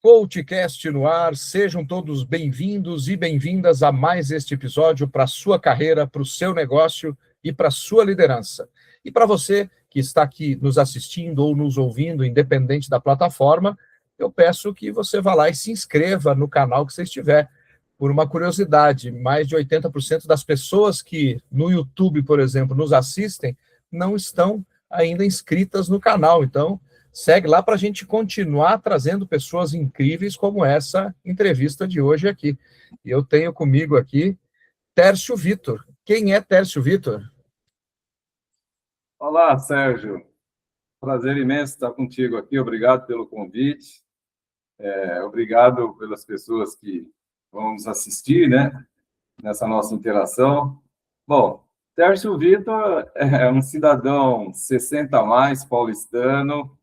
CoachCast no ar, sejam todos bem-vindos e bem-vindas a mais este episódio para a sua carreira, para o seu negócio e para a sua liderança. E para você que está aqui nos assistindo ou nos ouvindo, independente da plataforma, eu peço que você vá lá e se inscreva no canal que você estiver. Por uma curiosidade, mais de 80% das pessoas que no YouTube, por exemplo, nos assistem, não estão ainda inscritas no canal. Então, segue lá para a gente continuar trazendo pessoas incríveis como essa entrevista de hoje aqui. E eu tenho comigo aqui Tércio Vitor. Quem é Tércio Vitor? Olá, Sérgio. Prazer imenso estar contigo aqui. Obrigado pelo convite. Obrigado pelas pessoas que vão nos assistir, né, nessa nossa interação. Bom, Tércio Vitor é um cidadão 60 a mais, paulistano.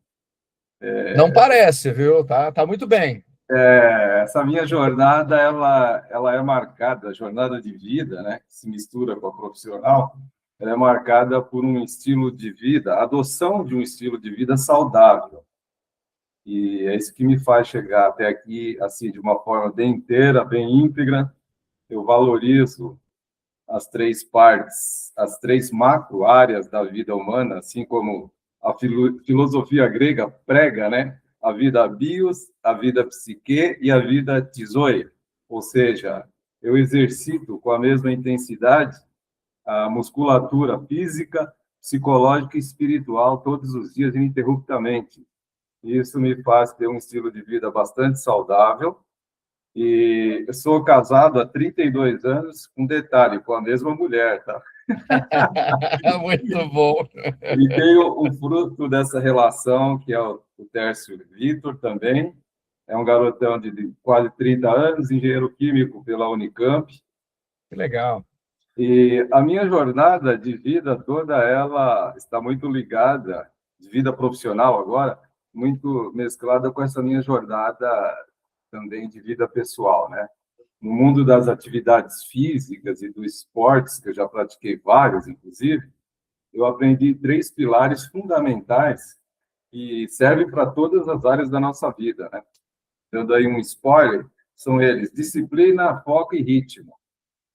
Não parece, viu? Tá muito bem. Essa minha jornada, ela é marcada, a jornada de vida, né, que se mistura com a profissional, ela é marcada por um estilo de vida, a adoção de um estilo de vida saudável. E é isso que me faz chegar até aqui, assim, de uma forma bem inteira, bem íntegra. Eu valorizo as três partes, as três macro-áreas da vida humana, assim como a filosofia grega prega, né? A vida bios, a vida psique e a vida zoe. Ou seja, eu exercito com a mesma intensidade a musculatura física, psicológica e espiritual todos os dias, ininterruptamente. Isso me faz ter um estilo de vida bastante saudável. E eu sou casado há 32 anos, com detalhe, com a mesma mulher, tá? Muito bom. E tenho o fruto dessa relação, que é o Tércio Vitor também. É um garotão de quase 30 anos, engenheiro químico pela Unicamp. Que legal. E a minha jornada de vida toda, ela está muito ligada, de vida profissional agora, muito mesclada com essa minha jornada também de vida pessoal, né? No mundo das atividades físicas e dos esportes, que eu já pratiquei vários, inclusive, eu aprendi três pilares fundamentais que servem para todas as áreas da nossa vida, né? Dando aí um spoiler, são eles: disciplina, foco e ritmo.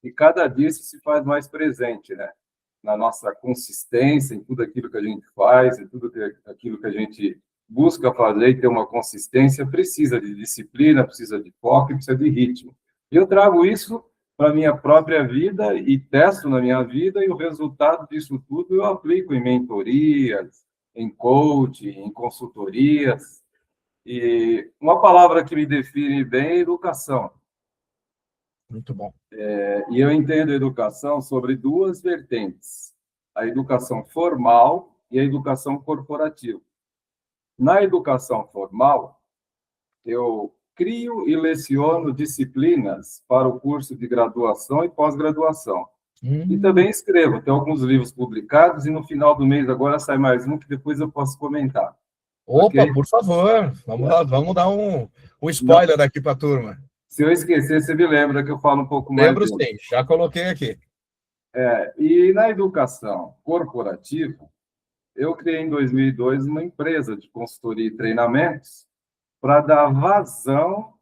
E cada dia isso se faz mais presente, né? Na nossa consistência, em tudo aquilo que a gente faz, em tudo aquilo que a gente busca fazer e ter uma consistência, precisa de disciplina, precisa de foco e precisa de ritmo. E eu trago isso para a minha própria vida e testo na minha vida, e o resultado disso tudo eu aplico em mentorias, em coaching, em consultorias. E uma palavra que me define bem é educação. Muito bom. E eu entendo a educação sobre duas vertentes: a educação formal e a educação corporativa. Na educação formal, eu crio e leciono disciplinas para o curso de graduação e pós-graduação. E também escrevo, tenho alguns livros publicados, e no final do mês agora sai mais um que depois eu posso comentar. Opa, Okay? por favor, vamos dar um spoiler aqui para a turma. Se eu esquecer, você me lembra que eu falo um pouco mais. Lembro sim, já coloquei aqui. E na educação corporativa, eu criei em 2002 uma empresa de consultoria e treinamentos para dar vazão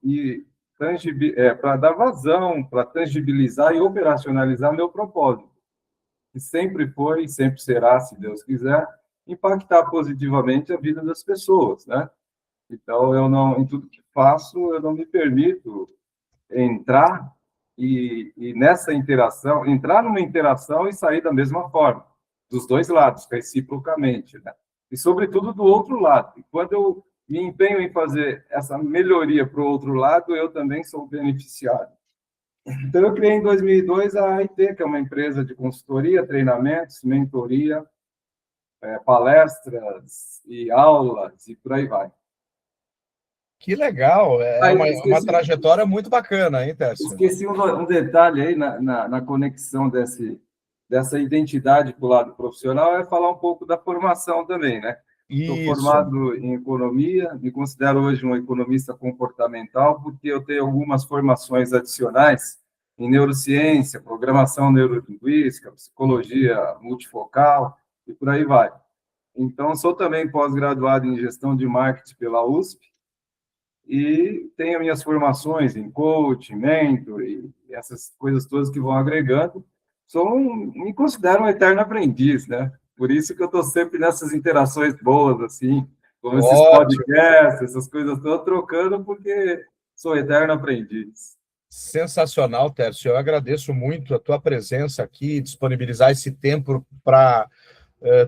para tangibilizar e operacionalizar meu propósito, que sempre foi e sempre será, se Deus quiser, impactar positivamente a vida das pessoas, né? Então, em tudo que faço, eu não me permito entrar nessa interação, entrar numa interação e sair da mesma forma, dos dois lados, reciprocamente, né? E, sobretudo, do outro lado. E quando eu me empenho em fazer essa melhoria para o outro lado, eu também sou beneficiário. Então, eu criei em 2002 a AIT, que é uma empresa de consultoria, treinamentos, mentoria, palestras e aulas, e por aí vai. Que legal, uma trajetória muito bacana, hein, Tércio? Esqueci um detalhe aí na conexão dessa identidade para o lado profissional, é falar um pouco da formação também, né? Estou formado em economia, me considero hoje um economista comportamental, porque eu tenho algumas formações adicionais em neurociência, programação neurolinguística, psicologia multifocal e por aí vai. Então, sou também pós-graduado em gestão de marketing pela USP, e tenho minhas formações em coach, mentor e essas coisas todas que vão agregando. Me considero um eterno aprendiz, né? Por isso que eu estou sempre nessas interações boas, assim, como esses Ótimo. podcasts, essas coisas todas, trocando, porque sou eterno aprendiz. Sensacional, Tércio. Eu agradeço muito a tua presença aqui, disponibilizar esse tempo para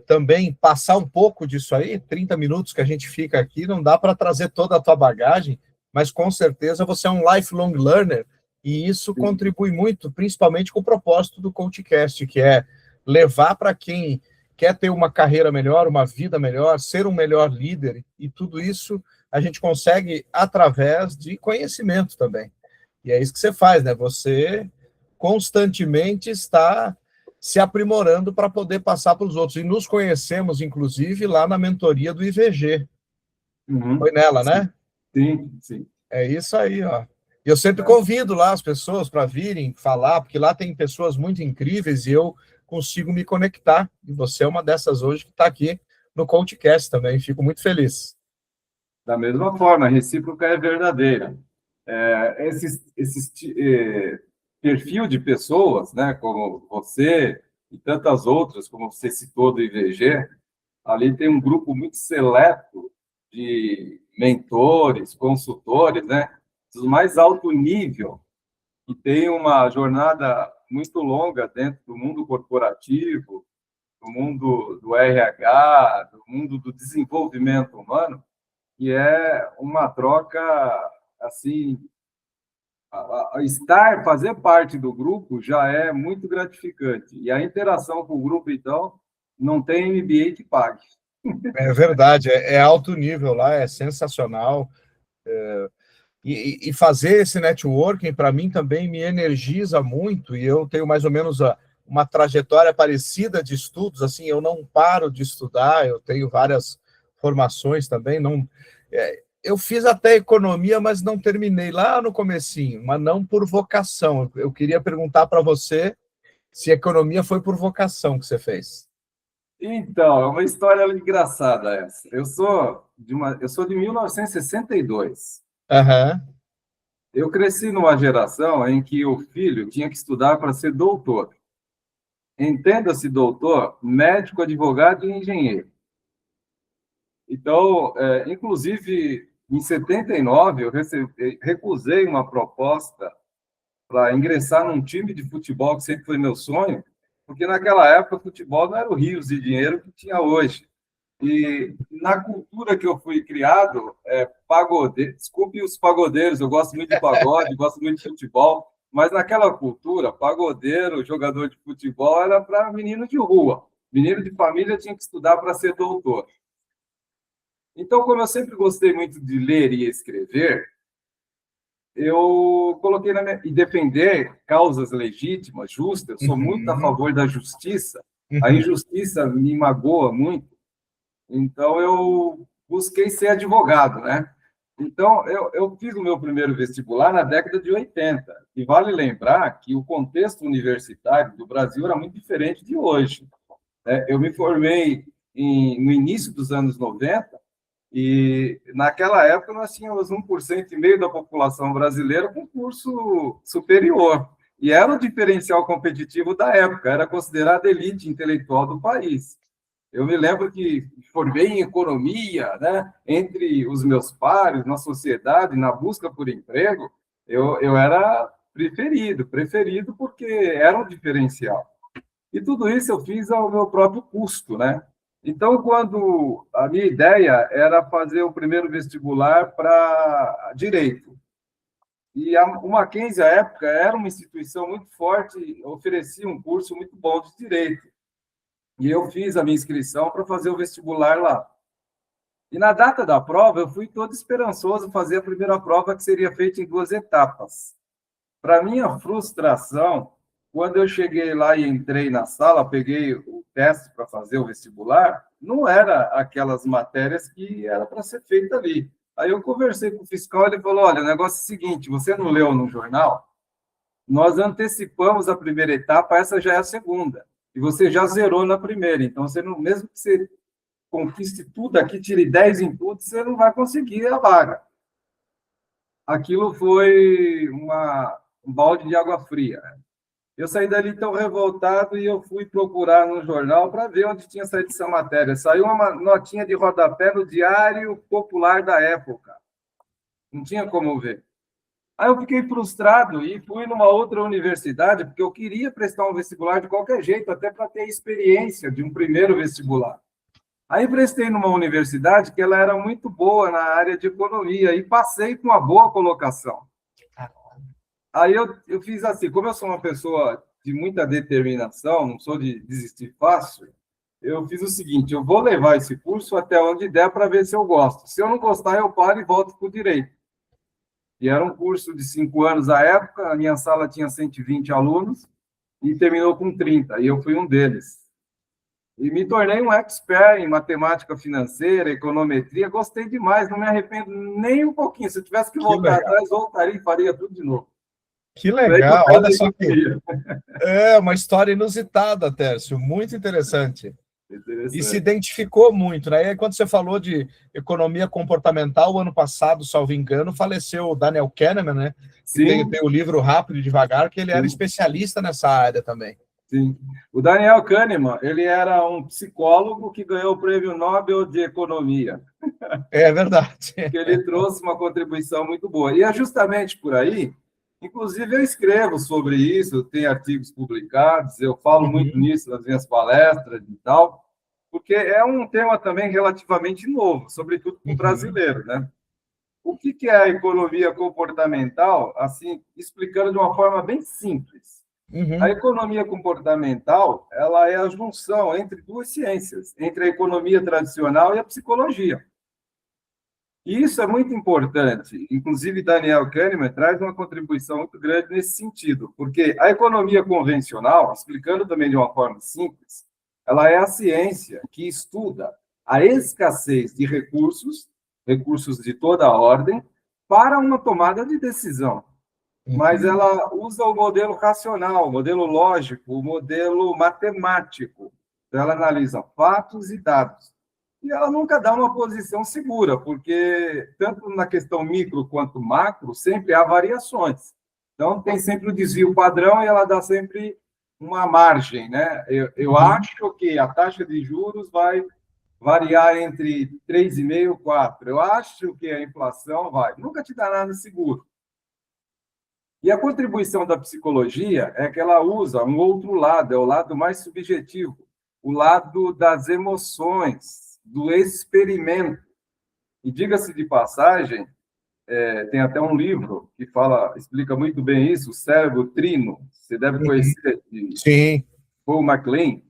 também passar um pouco disso aí. 30 minutos que a gente fica aqui, não dá para trazer toda a tua bagagem, mas com certeza você é um lifelong learner e isso Sim. contribui muito, principalmente com o propósito do CoachCast, que é levar para quem quer ter uma carreira melhor, uma vida melhor, ser um melhor líder, e tudo isso a gente consegue através de conhecimento também. E é isso que você faz, né? Você constantemente está se aprimorando para poder passar para os outros. E nos conhecemos, inclusive, lá na mentoria do IVG. Foi nela, né? Sim, sim. É isso aí, ó. Eu sempre convido lá as pessoas para virem falar, porque lá tem pessoas muito incríveis e eu consigo me conectar. E você é uma dessas hoje que está aqui no CoachCast também. Fico muito feliz. Da mesma forma, a recíproca é verdadeira. Perfil de pessoas, né, como você e tantas outras, como você citou do IVG, ali tem um grupo muito seleto de mentores, consultores, né, do mais alto nível, que tem uma jornada muito longa dentro do mundo corporativo, do mundo do RH, do mundo do desenvolvimento humano, que é uma troca assim, fazer parte do grupo já é muito gratificante. E a interação com o grupo, então, não tem MBA que pague. É verdade, é alto nível lá, é sensacional. E fazer esse networking, para mim, também me energiza muito, e eu tenho mais ou menos uma trajetória parecida de estudos, assim, eu não paro de estudar, eu tenho várias formações também, eu fiz até economia, mas não terminei lá no comecinho, mas não por vocação. Eu queria perguntar para você se economia foi por vocação que você fez. Então, é uma história engraçada essa. Eu sou de 1962. Aham. Eu cresci numa geração em que o filho tinha que estudar para ser doutor. Entenda-se doutor, médico, advogado e engenheiro. Então, inclusive, em 79, recusei uma proposta para ingressar num time de futebol, que sempre foi meu sonho, porque naquela época o futebol não era o rios de dinheiro que tinha hoje. E na cultura que eu fui criado, desculpe os pagodeiros, eu gosto muito de pagode, gosto muito de futebol, mas naquela cultura, pagodeiro, jogador de futebol, era para menino de rua. Menino de família tinha que estudar para ser doutor. Então, como eu sempre gostei muito de ler e escrever, eu coloquei e defender causas legítimas, justas. Eu sou muito a favor da justiça. A injustiça me magoa muito. Então, eu busquei ser advogado, né? Então, eu fiz o meu primeiro vestibular na década de 80. E vale lembrar que o contexto universitário do Brasil era muito diferente de hoje, né? Eu me formei no início dos anos 90 e, naquela época, nós tínhamos 1,5% da população brasileira com curso superior. E era o diferencial competitivo da época, era considerada elite intelectual do país. Eu me lembro que formei em economia, né? Entre os meus pares, na sociedade, na busca por emprego, eu era preferido porque era um diferencial. E tudo isso eu fiz ao meu próprio custo, né? Então, quando a minha ideia era fazer o primeiro vestibular para direito, e o Mackenzie, à época, era uma instituição muito forte, oferecia um curso muito bom de direito. E eu fiz a minha inscrição para fazer o vestibular lá. E na data da prova, eu fui todo esperançoso fazer a primeira prova, que seria feita em 2 etapas. Para minha frustração, quando eu cheguei lá e entrei na sala, peguei o teste para fazer o vestibular, não era aquelas matérias que era para ser feita ali. Aí eu conversei com o fiscal, ele falou, olha, o negócio é o seguinte, você não leu no jornal? Nós antecipamos a primeira etapa, essa já é a segunda. E você já zerou na primeira. Então, você não, mesmo que você conquiste tudo aqui, tire 10 em tudo, você não vai conseguir a vaga. aquilo foi um balde de água fria. Eu saí dali tão revoltado e eu fui procurar no jornal para ver onde tinha saído essa matéria. Saiu uma notinha de rodapé no Diário Popular da época. Não tinha como ver. Aí eu fiquei frustrado e fui numa outra universidade, porque eu queria prestar um vestibular de qualquer jeito, até para ter experiência de um primeiro vestibular. Aí prestei numa universidade que ela era muito boa na área de economia e passei com uma boa colocação. Aí eu fiz assim, como eu sou uma pessoa de muita determinação, não sou de desistir fácil, eu fiz o seguinte, eu vou levar esse curso até onde der para ver se eu gosto. Se eu não gostar, eu paro e volto para o direito. E era um curso de 5 anos à época, a minha sala tinha 120 alunos e terminou com 30, e eu fui um deles. E me tornei um expert em matemática financeira, econometria, gostei demais, não me arrependo nem um pouquinho. Se eu tivesse que voltar atrás, voltaria e faria tudo de novo. Que legal, olha só que é uma história inusitada, Tércio, muito interessante. E se identificou muito, né? E aí, quando você falou de economia comportamental, o ano passado, salvo engano, faleceu o Daniel Kahneman, né? Sim. Tem o livro Rápido e Devagar, que ele era especialista nessa área também. Sim. O Daniel Kahneman, ele era um psicólogo que ganhou o Prêmio Nobel de Economia. É verdade. Porque ele trouxe uma contribuição muito boa. E é justamente por aí, inclusive eu escrevo sobre isso, tenho artigos publicados, eu falo muito nisso nas minhas palestras e tal, porque é um tema também relativamente novo, sobretudo para o brasileiro, né? O que é a economia comportamental? Assim, explicando de uma forma bem simples. A economia comportamental, ela é a junção entre duas ciências, entre a economia tradicional e a psicologia. E isso é muito importante. Inclusive, Daniel Kahneman traz uma contribuição muito grande nesse sentido, porque a economia convencional, explicando também de uma forma simples, ela é a ciência que estuda a escassez de recursos, recursos de toda a ordem, para uma tomada de decisão. Mas ela usa o modelo racional, o modelo lógico, o modelo matemático. Então, ela analisa fatos e dados. E ela nunca dá uma posição segura, porque tanto na questão micro quanto macro, sempre há variações. Então, tem sempre o desvio padrão e ela dá sempre uma margem, né? Eu acho que a taxa de juros vai variar entre 3,5% e 4%. Eu acho que a inflação vai. Nunca te dá nada seguro. E a contribuição da psicologia é que ela usa um outro lado, é o lado mais subjetivo, o lado das emoções, do experimento. E diga-se de passagem, tem até um livro que explica muito bem isso, o Cérebro Trino, você deve conhecer, de Paul MacLean.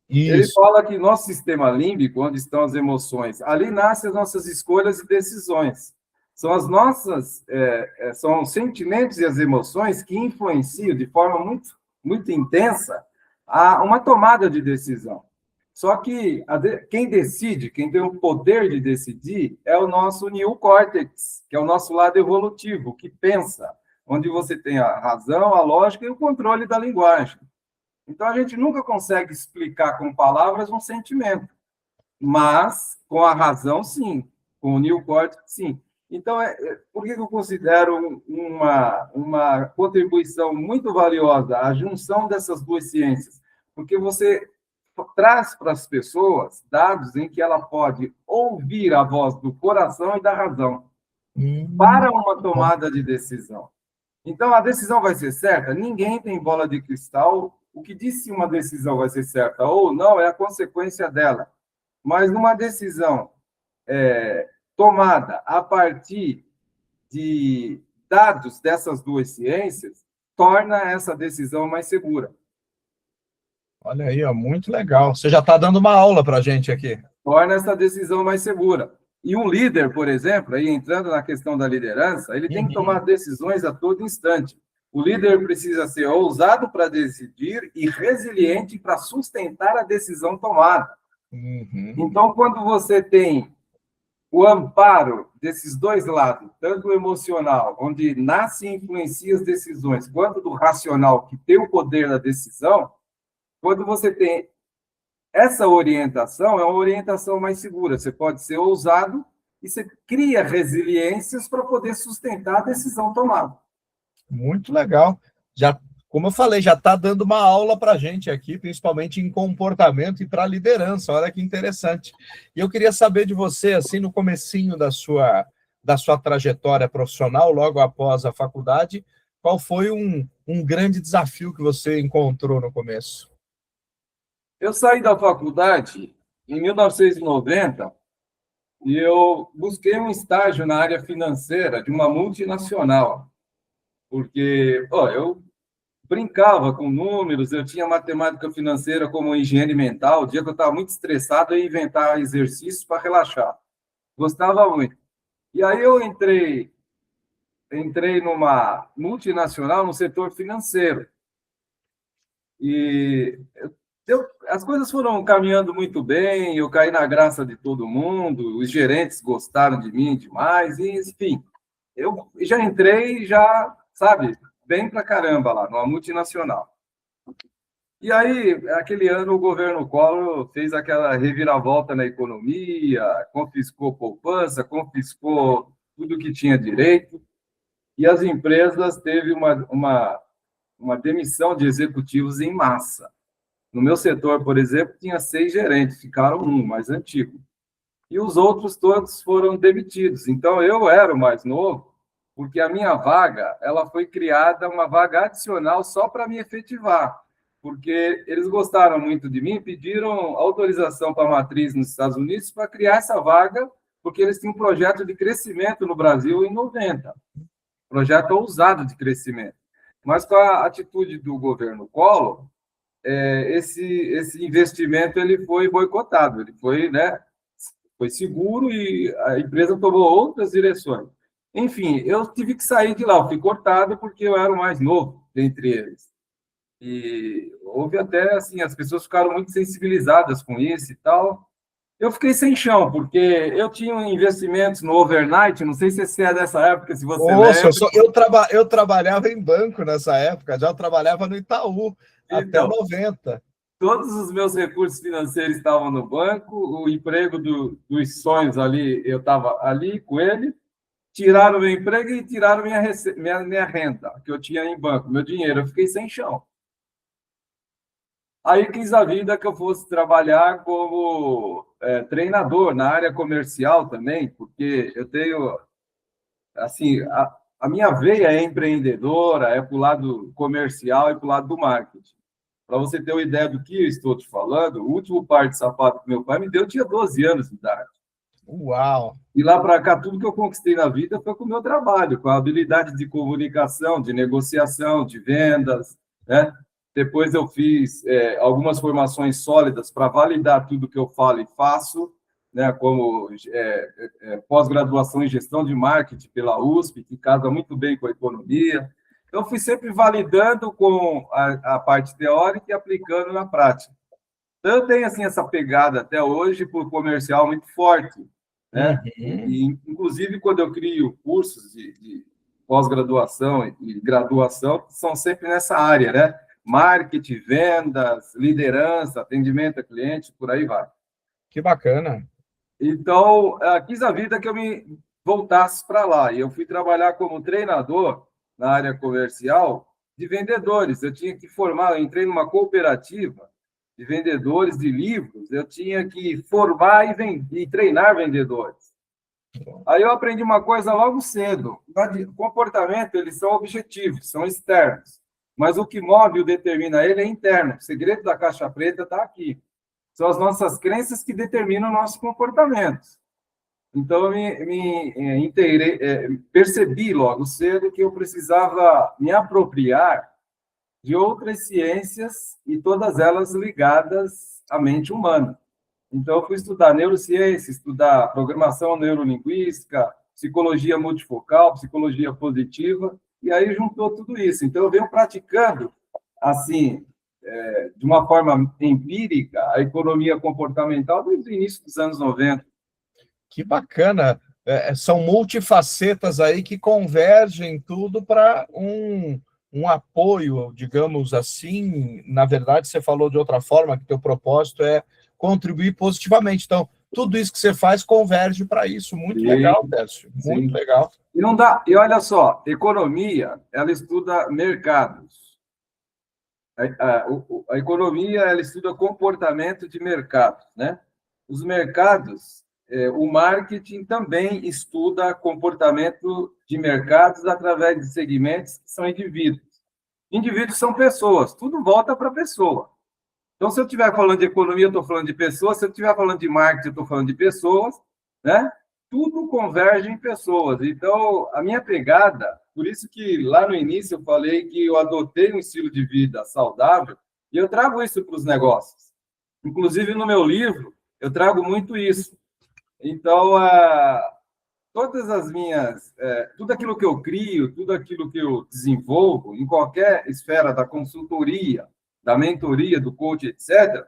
Ele fala que nosso sistema límbico, onde estão as emoções, ali nascem as nossas escolhas e decisões. São as nossas, são os sentimentos e as emoções que influenciam de forma muito, muito intensa uma tomada de decisão. Só que quem decide, quem tem o poder de decidir, é o nosso neocórtex, que é o nosso lado evolutivo, que pensa, onde você tem a razão, a lógica e o controle da linguagem. Então, a gente nunca consegue explicar com palavras um sentimento, mas com a razão, sim, com o neocórtex, sim. Então, por que eu considero uma contribuição muito valiosa a junção dessas duas ciências? Porque você traz para as pessoas dados em que ela pode ouvir a voz do coração e da razão para uma tomada de decisão. Então, a decisão vai ser certa? Ninguém tem bola de cristal. O que diz se uma decisão vai ser certa ou não é a consequência dela. Mas numa decisão tomada a partir de dados dessas duas ciências, torna essa decisão mais segura. Olha aí, ó, muito legal. Você já está dando uma aula para a gente aqui. Torna essa decisão mais segura. E um líder, por exemplo, aí entrando na questão da liderança, ele tem que tomar decisões a todo instante. O líder precisa ser ousado para decidir e resiliente para sustentar a decisão tomada. Então, quando você tem o amparo desses dois lados, tanto o emocional, onde nasce e influencia as decisões, quanto do racional, que tem o poder da decisão, quando você tem essa orientação, é uma orientação mais segura. Você pode ser ousado e você cria resiliências para poder sustentar a decisão tomada. Muito legal. Já, como eu falei, já está dando uma aula para a gente aqui, principalmente em comportamento e para liderança. Olha que interessante. E eu queria saber de você, assim, no comecinho da sua trajetória profissional, logo após a faculdade, qual foi um grande desafio que você encontrou no começo? Eu saí da faculdade em 1990 e eu busquei um estágio na área financeira de uma multinacional, porque eu brincava com números, eu tinha matemática financeira como higiene mental. O dia que eu estava muito estressado, eu ia inventar exercícios para relaxar. Gostava muito. E aí eu entrei numa multinacional no setor financeiro. E as coisas foram caminhando muito bem, eu caí na graça de todo mundo, os gerentes gostaram de mim demais, e, enfim, eu já entrei, já, sabe, bem pra caramba lá, numa multinacional. E aí, aquele ano, o governo Collor fez aquela reviravolta na economia, confiscou poupança, confiscou tudo que tinha direito, e as empresas teve uma demissão de executivos em massa. No meu setor, por exemplo, tinha 6 gerentes, ficaram um, mais antigo. E os outros todos foram demitidos. Então, eu era o mais novo, porque a minha vaga, ela foi criada, uma vaga adicional só para me efetivar, porque eles gostaram muito de mim, pediram autorização para a matriz nos Estados Unidos para criar essa vaga, porque eles tinham um projeto de crescimento no Brasil em 90, projeto ousado de crescimento. Mas com a atitude do governo Collor, esse investimento ele foi boicotado, ele foi, foi seguro e a empresa tomou outras direções. Enfim, eu tive que sair de lá, eu fui cortado porque eu era o mais novo dentre eles. E houve até, assim, as pessoas ficaram muito sensibilizadas com isso e tal. Eu fiquei sem chão, porque eu tinha investimentos no overnight, não sei se você é dessa época, se você Nossa, lembra. eu trabalhava em banco nessa época, já trabalhava no Itaú, até Então, 90. todos os meus recursos financeiros estavam no banco, o emprego dos sonhos ali, eu estava ali com ele, tiraram meu emprego e tiraram minha renda, que eu tinha em banco, meu dinheiro, eu fiquei sem chão. Aí quis a vida que eu fosse trabalhar como treinador na área comercial também, porque eu tenho, assim, a minha veia é empreendedora, é para o lado comercial e para o lado do marketing. Para você ter uma ideia do que eu estou te falando, o último par de sapato que meu pai me deu, eu tinha 12 anos de idade. Uau! E lá para cá, tudo que eu conquistei na vida foi com o meu trabalho, com a habilidade de comunicação, de negociação, de vendas, né? Depois eu fiz algumas formações sólidas para validar tudo que eu falo e faço, né? Como pós-graduação em gestão de marketing pela USP, que casa muito bem com a economia. Então, fui sempre validando com a parte teórica e aplicando na prática. Então, eu tenho assim, essa pegada até hoje por comercial muito forte, né? Uhum. E, inclusive, quando eu crio cursos de pós-graduação e graduação, são sempre nessa área, né? Marketing, vendas, liderança, atendimento a cliente, por aí vai. Que bacana. Então, quis a vida que eu me voltasse para lá. E eu fui trabalhar como treinador na área comercial de vendedores. Eu tinha que formar, eu entrei numa cooperativa de vendedores de livros, eu tinha que formar e treinar vendedores. Aí eu aprendi uma coisa logo cedo. O comportamento, eles são objetivos, são externos. Mas o que move ou determina ele é interno. O segredo da caixa preta está aqui. São as nossas crenças que determinam nossos comportamentos. Então, eu me percebi logo cedo que eu precisava me apropriar de outras ciências e todas elas ligadas à mente humana. Então, eu fui estudar neurociência, estudar programação neurolinguística, psicologia multifocal, psicologia positiva, e aí juntou tudo isso. Então, eu venho praticando, assim, de uma forma empírica, a economia comportamental desde o início dos anos 90. Que bacana. São multifacetas aí que convergem tudo para um apoio, digamos assim. Na verdade, você falou de outra forma, que teu propósito é contribuir positivamente. Então, tudo isso que você faz converge para isso. Muito Sim, legal, Décio. Muito sim. legal. E não dá. E olha só, economia, ela estuda mercados. A economia, ela estuda comportamento de mercados, né? Os mercados, o marketing também estuda comportamento de mercados através de segmentos que são indivíduos. Indivíduos são pessoas, tudo volta para a pessoa. Então, se eu estiver falando de economia, eu estou falando de pessoas, se eu estiver falando de marketing, eu estou falando de pessoas, né? Tudo converge em pessoas. Então, a minha pegada, por isso que lá no início eu falei que eu adotei um estilo de vida saudável e eu trago isso para os negócios. Inclusive, no meu livro, eu trago muito isso. Então, todas as minhas, tudo aquilo que eu crio, tudo aquilo que eu desenvolvo, em qualquer esfera da consultoria, da mentoria, do coach, etc.,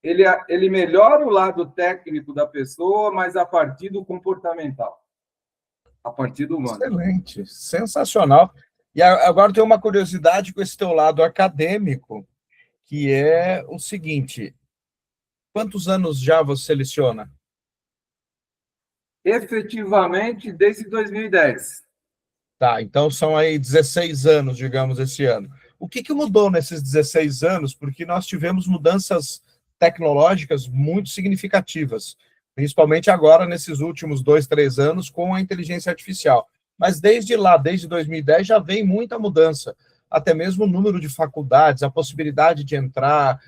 ele melhora o lado técnico da pessoa, mas a partir do comportamental, a partir do humano. Excelente, sensacional. E agora tem uma curiosidade com esse teu lado acadêmico, que é o seguinte: quantos anos já você leciona? Efetivamente, desde 2010. Tá, então são aí 16 anos, digamos, esse ano. O que mudou nesses 16 anos? Porque nós tivemos mudanças tecnológicas muito significativas, principalmente agora, nesses últimos 2, 3 anos, com a inteligência artificial. Mas desde lá, desde 2010, já vem muita mudança. Até mesmo o número de faculdades, a possibilidade de entrar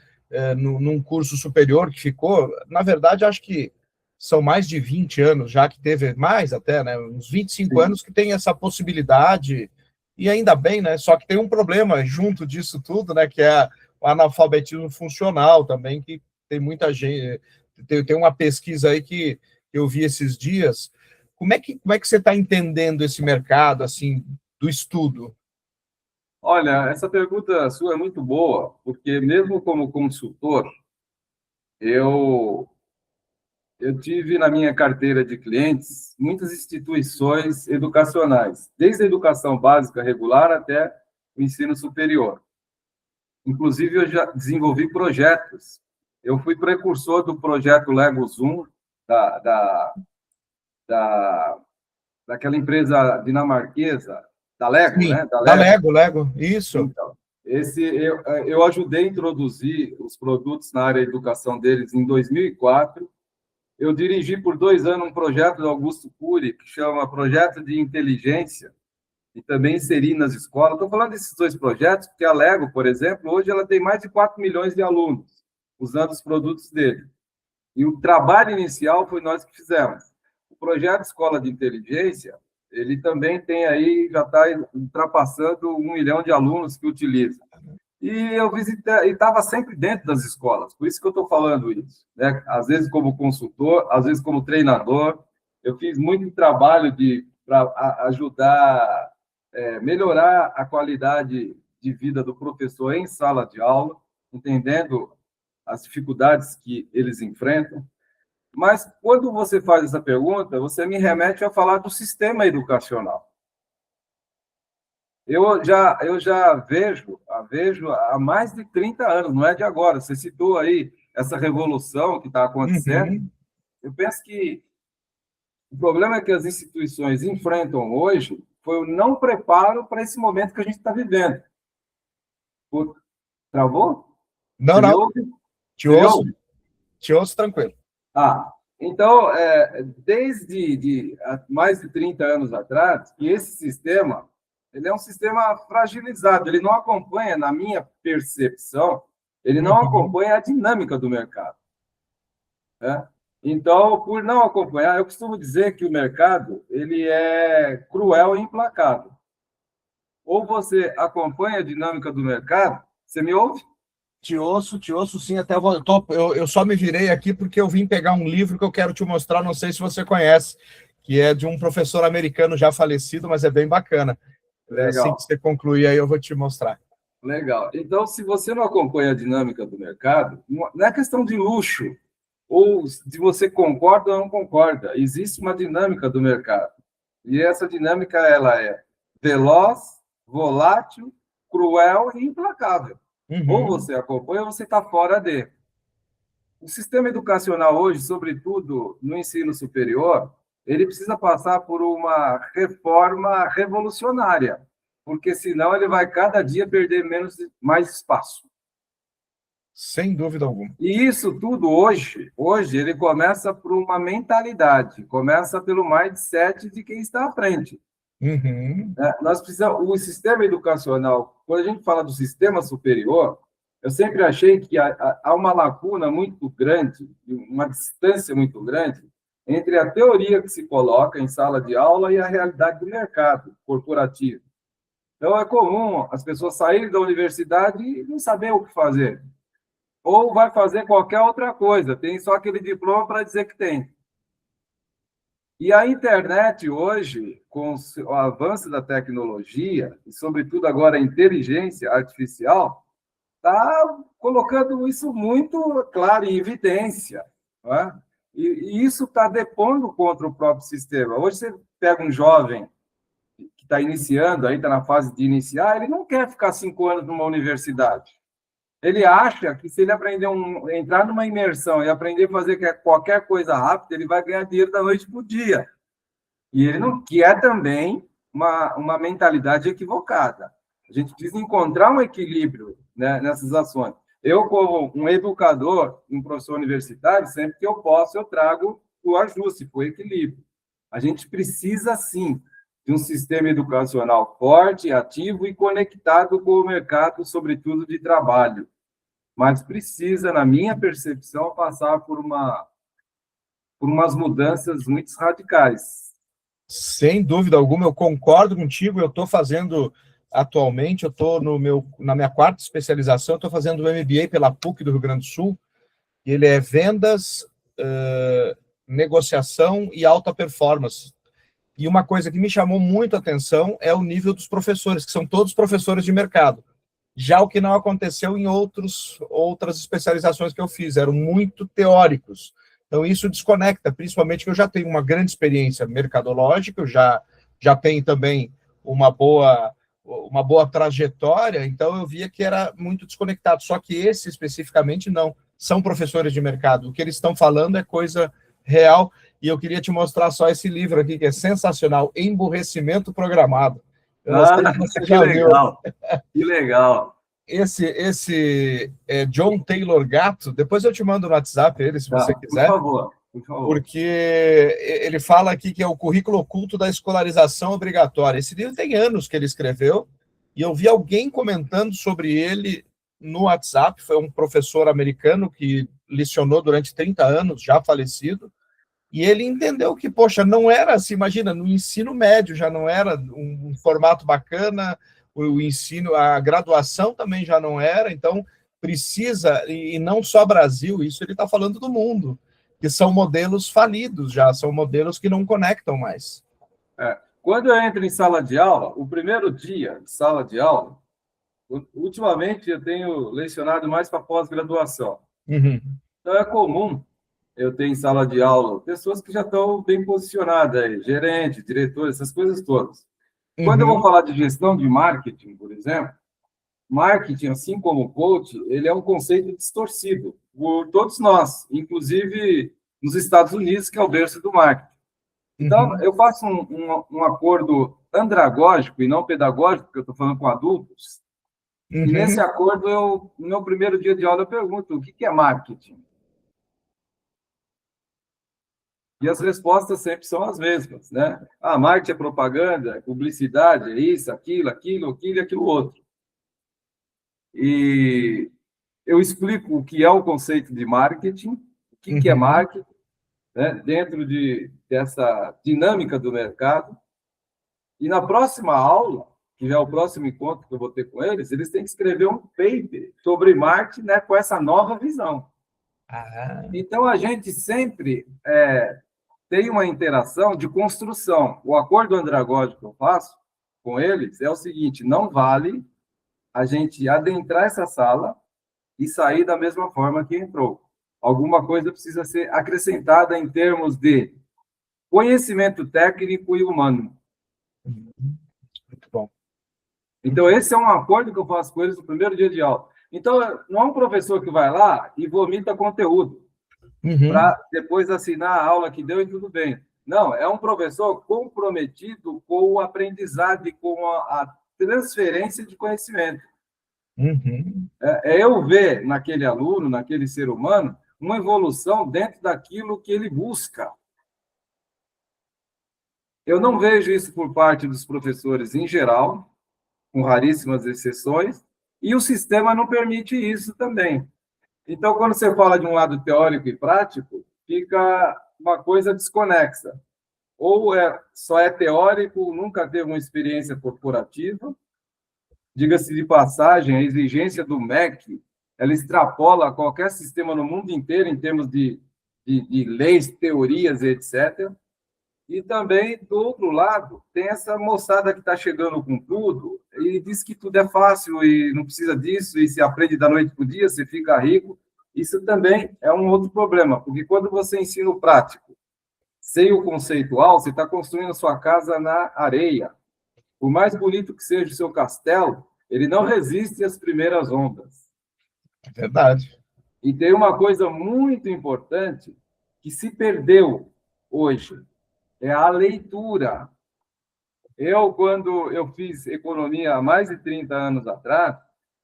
num curso superior que ficou. Na verdade, acho que são mais de 20 anos já que teve, mais até, né? Uns 25 Sim. anos que tem essa possibilidade, e ainda bem, né? Só que tem um problema junto disso tudo, né? Que é o analfabetismo funcional também, que tem muita gente. Tem uma pesquisa aí que eu vi esses dias. Como é que você está entendendo esse mercado, assim, do estudo? Olha, essa pergunta sua é muito boa, porque mesmo como consultor, eu tive na minha carteira de clientes muitas instituições educacionais, desde a educação básica regular até o ensino superior. Inclusive, eu já desenvolvi projetos. Eu fui precursor do projeto Lego Zoom, daquela empresa dinamarquesa, da Lego, Sim, né? Da da Lego. Lego, isso. Então, eu ajudei a introduzir os produtos na área de educação deles em 2004. Eu dirigi por 2 anos um projeto do Augusto Cury, que chama Projeto de Inteligência, e também inseri nas escolas. Estou falando desses 2 projetos, porque a Lego, por exemplo, hoje ela tem mais de 4 milhões de alunos usando os produtos dele. E o trabalho inicial foi nós que fizemos. O projeto Escola de Inteligência, ele também tem aí, já está ultrapassando 1 milhão de alunos que utilizam. E eu visitei, e estava sempre dentro das escolas, por isso que eu estou falando isso, né? Às vezes como consultor, às vezes como treinador, eu fiz muito trabalho para ajudar, melhorar a qualidade de vida do professor em sala de aula, entendendo as dificuldades que eles enfrentam. Mas quando você faz essa pergunta, você me remete a falar do sistema educacional. Eu já vejo há mais de 30 anos, não é de agora. Você citou aí essa revolução que está acontecendo. Uhum. Eu penso que o problema que as instituições enfrentam hoje foi o não preparo para esse momento que a gente está vivendo. Travou? Não, Você me não, ouve? te Você me ouço, ouve? te ouço tranquilo. Então, desde mais de 30 anos atrás, que esse sistema ele é um sistema fragilizado, ele não acompanha, na minha percepção, ele não acompanha a dinâmica do mercado. Né? Então, por não acompanhar, eu costumo dizer que o mercado ele é cruel e implacável. Ou você acompanha a dinâmica do mercado, você me ouve? Te ouço sim, até eu só me virei aqui porque eu vim pegar um livro que eu quero te mostrar, não sei se você conhece, que é de um professor americano já falecido, mas é bem bacana. Assim que Legal. você concluir aí, eu vou te mostrar. Legal. Então, se você não acompanha a dinâmica do mercado, não é questão de luxo, ou de você concorda ou não concorda. Existe uma dinâmica do mercado. E essa dinâmica ela é veloz, volátil, cruel e implacável. Ou você acompanha ou você está fora dele. O sistema educacional hoje, sobretudo no ensino superior, ele precisa passar por uma reforma revolucionária, porque senão ele vai cada dia perder mais espaço. Sem dúvida alguma. E isso tudo hoje ele começa por uma mentalidade, começa pelo mindset de quem está à frente. Uhum. Nós precisamos, o sistema educacional, quando a gente fala do sistema superior, eu sempre achei que há uma lacuna muito grande, uma distância muito grande entre a teoria que se coloca em sala de aula e a realidade do mercado corporativo. Então, é comum as pessoas saírem da universidade e não saber o que fazer. Ou vai fazer qualquer outra coisa, tem só aquele diploma para dizer que tem. E a internet hoje, com o avanço da tecnologia, e sobretudo agora a inteligência artificial, está colocando isso muito claro em evidência. Não é? E isso está depondo contra o próprio sistema. Hoje você pega um jovem que está iniciando, aí está na fase de iniciar, ele não quer ficar 5 anos numa universidade. Ele acha que se ele entrar numa imersão e aprender a fazer qualquer coisa rápida, ele vai ganhar dinheiro da noite para o dia. E ele não quer também uma mentalidade equivocada. A gente precisa encontrar um equilíbrio, né, nessas ações. Eu, como um educador, um professor universitário, sempre que eu posso, eu trago o ajuste, o equilíbrio. A gente precisa, sim, de um sistema educacional forte, ativo e conectado com o mercado, sobretudo de trabalho. Mas precisa, na minha percepção, passar por umas mudanças muito radicais. Sem dúvida alguma, eu concordo contigo. Eu estou fazendo, atualmente, eu estou na minha 4ª especialização, estou fazendo o MBA pela PUC do Rio Grande do Sul, e ele é vendas, negociação e alta performance. E uma coisa que me chamou muito a atenção é o nível dos professores, que são todos professores de mercado. Já o que não aconteceu em outras especializações que eu fiz, eram muito teóricos. Então, isso desconecta, principalmente que eu já tenho uma grande experiência mercadológica, eu já tenho também uma boa trajetória, então eu via que era muito desconectado. Só que esse, especificamente, não. São professores de mercado. O que eles estão falando é coisa real, e eu queria te mostrar só esse livro aqui, que é sensacional, Emburrecimento Programado. Que legal, que legal. Esse é John Taylor Gatto, depois eu te mando no WhatsApp ele, se você quiser. Por favor. Porque ele fala aqui que é o currículo oculto da escolarização obrigatória. Esse livro tem anos que ele escreveu, e eu vi alguém comentando sobre ele no WhatsApp, foi um professor americano que lecionou durante 30 anos, já falecido, e ele entendeu que, poxa, não era assim, imagina, no ensino médio já não era um formato bacana, o ensino, a graduação também já não era, então precisa, e não só Brasil, isso ele está falando do mundo, que são modelos falidos já, são modelos que não conectam mais. Quando eu entro em sala de aula, o primeiro dia de sala de aula, ultimamente eu tenho lecionado mais para pós-graduação. Uhum. Então é comum eu ter em sala de aula pessoas que já estão bem posicionadas, aí, gerente, diretor, essas coisas todas. Quando eu vou falar de gestão de marketing, por exemplo, marketing, assim como o coach, ele é um conceito distorcido por todos nós, inclusive nos Estados Unidos, que é o berço do marketing. Então, eu faço um acordo andragógico e não pedagógico, porque eu estou falando com adultos, e nesse acordo, no meu primeiro dia de aula, eu pergunto, o que é marketing? E as respostas sempre são as mesmas, né? Marketing é propaganda, publicidade, é isso, aquilo e aquilo outro. E eu explico o que é o conceito de marketing, o que é marketing, né, dentro dessa dinâmica do mercado. E na próxima aula, que é o próximo encontro que eu vou ter com eles, eles têm que escrever um paper sobre marketing, né, com essa nova visão. Então, a gente sempre tem uma interação de construção. O acordo andragógico que eu faço com eles é o seguinte: não vale a gente adentrar essa sala e sair da mesma forma que entrou. Alguma coisa precisa ser acrescentada em termos de conhecimento técnico e humano. Muito bom. Então, esse é um acordo que eu faço com eles no primeiro dia de aula. Então, não é um professor que vai lá e vomita conteúdo. para depois assinar a aula que deu e tudo bem. Não, é um professor comprometido com o aprendizado e com a transferência de conhecimento. É eu ver naquele aluno, naquele ser humano, uma evolução dentro daquilo que ele busca. Eu não vejo isso por parte dos professores em geral, com raríssimas exceções, e o sistema não permite isso também. Então, quando você fala de um lado teórico e prático, fica uma coisa desconexa. Ou só é teórico, nunca teve uma experiência corporativa. Diga-se de passagem, a exigência do MEC, ela extrapola qualquer sistema no mundo inteiro em termos de leis, teorias, etc. E também, do outro lado, tem essa moçada que está chegando com tudo e diz que tudo é fácil e não precisa disso, e se aprende da noite para o dia, você fica rico. Isso também é um outro problema, porque quando você ensina o prático, sem o conceitual, você está construindo a sua casa na areia. Por mais bonito que seja o seu castelo, ele não resiste às primeiras ondas. É verdade. E tem uma coisa muito importante que se perdeu hoje, é a leitura. Quando eu fiz economia há mais de 30 anos atrás,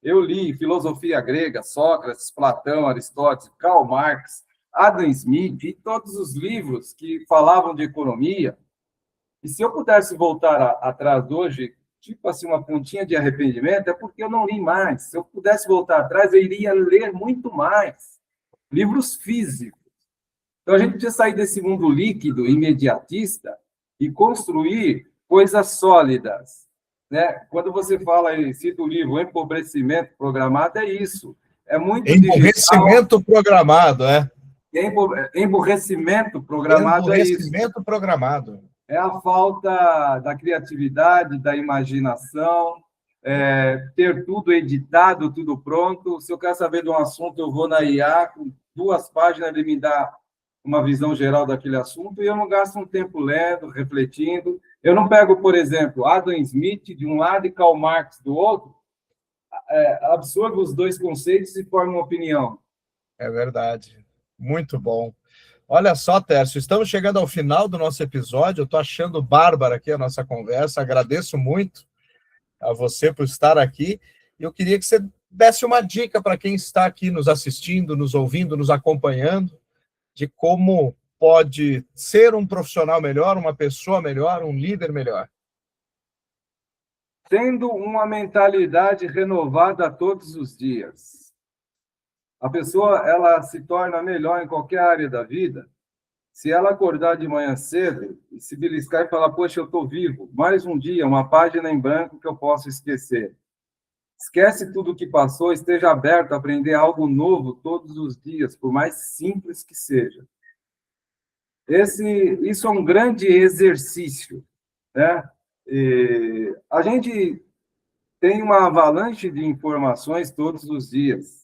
eu li filosofia grega, Sócrates, Platão, Aristóteles, Karl Marx, Adam Smith e todos os livros que falavam de economia. E se eu pudesse voltar atrás hoje, tipo assim, uma pontinha de arrependimento, é porque eu não li mais. Se eu pudesse voltar atrás, eu iria ler muito mais. Livros físicos. Então, a gente precisa sair desse mundo líquido, imediatista, e construir coisas sólidas. Né? Quando você fala e cita o livro O Empobrecimento Programado, é isso. É muito emburrecimento digital. Programado, é. Emburrecimento programado é isso. Emburrecimento programado. É a falta da criatividade, da imaginação, ter tudo editado, tudo pronto. Se eu quero saber de um assunto, eu vou na IA, com 2 páginas, ele me dá uma visão geral daquele assunto, e eu não gasto um tempo lendo, refletindo. Eu não pego, por exemplo, Adam Smith de um lado e Karl Marx do outro, absorvo os 2 conceitos e formo uma opinião. É verdade. Muito bom. Olha só, Tércio, estamos chegando ao final do nosso episódio. Eu estou achando bárbara aqui a nossa conversa. Agradeço muito a você por estar aqui. Eu queria que você desse uma dica para quem está aqui nos assistindo, nos ouvindo, nos acompanhando, de como pode ser um profissional melhor, uma pessoa melhor, um líder melhor. Tendo uma mentalidade renovada todos os dias. A pessoa ela se torna melhor em qualquer área da vida se ela acordar de manhã cedo e se beliscar e falar, poxa, eu estou vivo, mais um dia, uma página em branco que eu posso esquecer. Esquece tudo o que passou, esteja aberto a aprender algo novo todos os dias, por mais simples que seja. Isso é um grande exercício, né? A gente tem uma avalanche de informações todos os dias.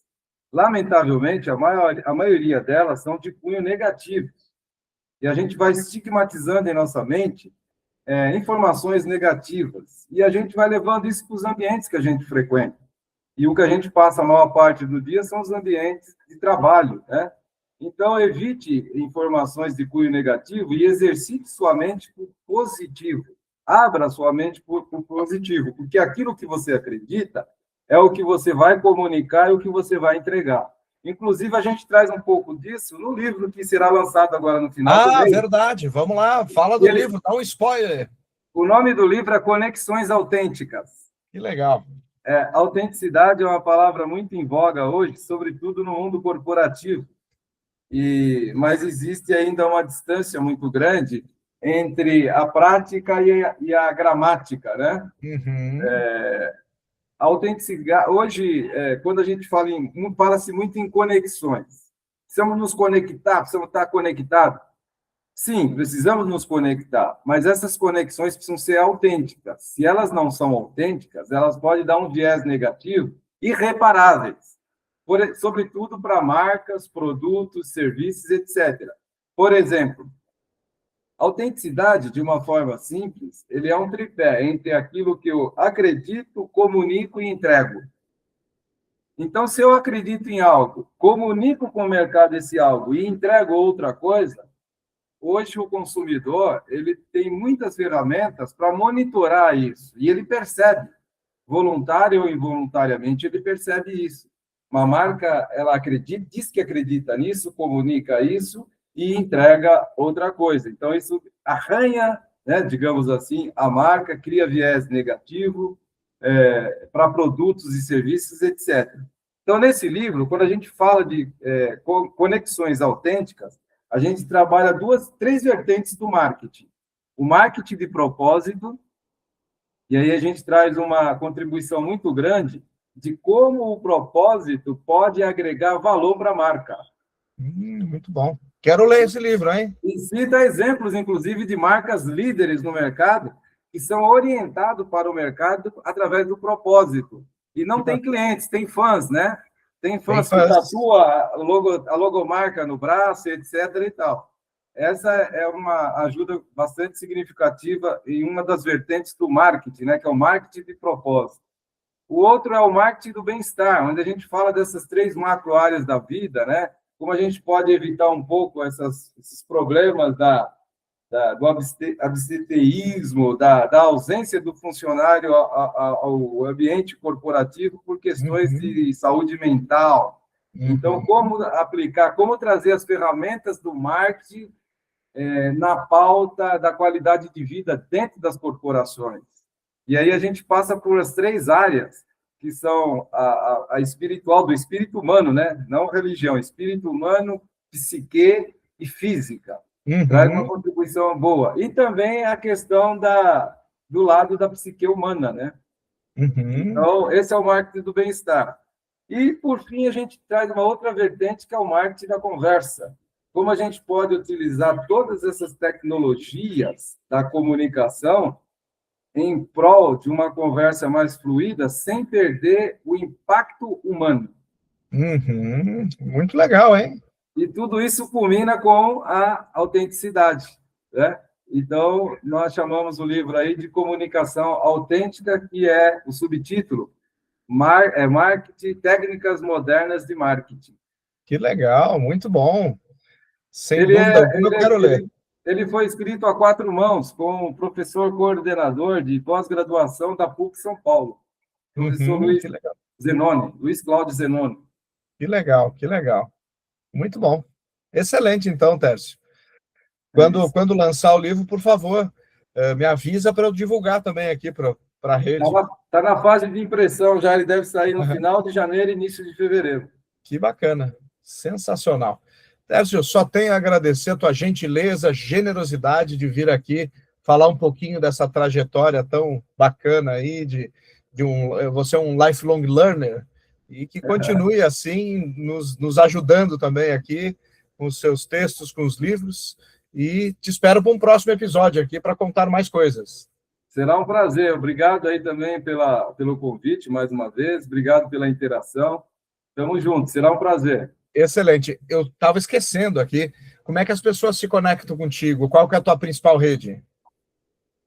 Lamentavelmente, a maioria delas são de cunho negativo. E a gente vai estigmatizando em nossa mente informações negativas. E a gente vai levando isso para os ambientes que a gente frequenta. E o que a gente passa a maior parte do dia são os ambientes de trabalho, né? Então, evite informações de cunho negativo e exercite sua mente por positivo. Abra sua mente por positivo, porque aquilo que você acredita é o que você vai comunicar e o que você vai entregar. Inclusive, a gente traz um pouco disso no livro que será lançado agora no final. Ah, verdade. Vamos lá, fala do livro, dá um spoiler. O nome do livro é Conexões Autênticas. Que legal. Autenticidade é uma palavra muito em voga hoje, sobretudo no mundo corporativo. Mas existe ainda uma distância muito grande entre a prática e a gramática, né? A autenticidade, hoje, quando a gente fala-se muito em conexões. Precisamos nos conectar, precisamos estar conectados. Sim, precisamos nos conectar, mas essas conexões precisam ser autênticas. Se elas não são autênticas, elas podem dar um viés negativo irreparáveis, sobretudo para marcas, produtos, serviços, etc. Por exemplo, a autenticidade, de uma forma simples, ele é um tripé entre aquilo que eu acredito, comunico e entrego. Então, se eu acredito em algo, comunico com o mercado esse algo e entrego outra coisa, hoje o consumidor ele tem muitas ferramentas para monitorar isso e ele percebe, voluntário ou involuntariamente, ele percebe isso. Uma marca, ela acredita, diz que acredita nisso, comunica isso e entrega outra coisa. Então, isso arranha, né, digamos assim, a marca, cria viés negativo para produtos e serviços, etc. Então, nesse livro, quando a gente fala de conexões autênticas, a gente trabalha três vertentes do marketing. O marketing de propósito, e aí a gente traz uma contribuição muito grande de como o propósito pode agregar valor para a marca. Muito bom. Quero ler esse livro, hein? E cita exemplos, inclusive, de marcas líderes no mercado que são orientados para o mercado através do propósito. E não tem clientes, tem fãs, né? Tem fãs que tatuam a logomarca no braço, etc. e tal. Essa é uma ajuda bastante significativa em uma das vertentes do marketing, né? Que é o marketing de propósito. O outro é o marketing do bem-estar, onde a gente fala dessas três macro áreas da vida, né? Como a gente pode evitar um pouco esses problemas do absenteísmo, da ausência do funcionário ao ambiente corporativo por questões de saúde mental. Então, como aplicar, como trazer as ferramentas do marketing na pauta da qualidade de vida dentro das corporações. E aí a gente passa por as três áreas, que são a espiritual, do espírito humano, né? Não religião, espírito humano, psique e física. Traz uma contribuição boa. E também a questão do lado da psique humana, né? Então, esse é o marketing do bem-estar. E, por fim, a gente traz uma outra vertente, que é o marketing da conversa. Como a gente pode utilizar todas essas tecnologias da comunicação em prol de uma conversa mais fluida, sem perder o impacto humano. Muito legal, hein? E tudo isso culmina com a autenticidade, né? Então, nós chamamos o livro aí de Comunicação Autêntica, que é o subtítulo, Marketing, Técnicas Modernas de Marketing. Que legal, muito bom. Sem dúvida alguma, eu quero ler. Ele foi escrito a 4 mãos, com o professor coordenador de pós-graduação da PUC São Paulo, professor Luiz Cláudio Zenoni. Que legal, que legal. Muito bom. Excelente, então, Tércio. Quando lançar o livro, por favor, me avisa para eu divulgar também aqui para a rede. Está na fase de impressão já, ele deve sair no final de janeiro e início de fevereiro. Que bacana, sensacional. Tércio, só tenho a agradecer a tua gentileza, generosidade de vir aqui falar um pouquinho dessa trajetória tão bacana aí, você é um lifelong learner, e que continue assim, nos ajudando também aqui com os seus textos, com os livros, e te espero para um próximo episódio aqui para contar mais coisas. Será um prazer. Obrigado aí também pelo convite, mais uma vez. Obrigado pela interação. Tamo junto, será um prazer. Excelente. Eu estava esquecendo aqui, como é que as pessoas se conectam contigo? Qual que é a tua principal rede?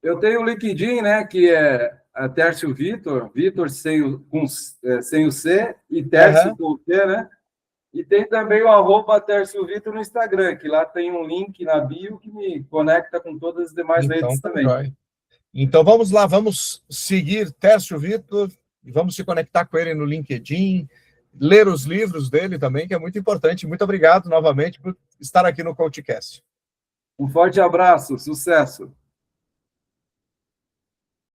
Eu tenho o LinkedIn, né, que é Tércio Vitor, Vitor sem o C, e Tércio com o T, né? E tem também o @Tércio Vitor no Instagram, que lá tem um link na bio que me conecta com todas as demais redes também. Jóia. Então vamos lá, vamos seguir Tércio Vitor e vamos se conectar com ele no LinkedIn, ler os livros dele também, que é muito importante. Muito obrigado novamente por estar aqui no CoachCast. Um forte abraço, sucesso!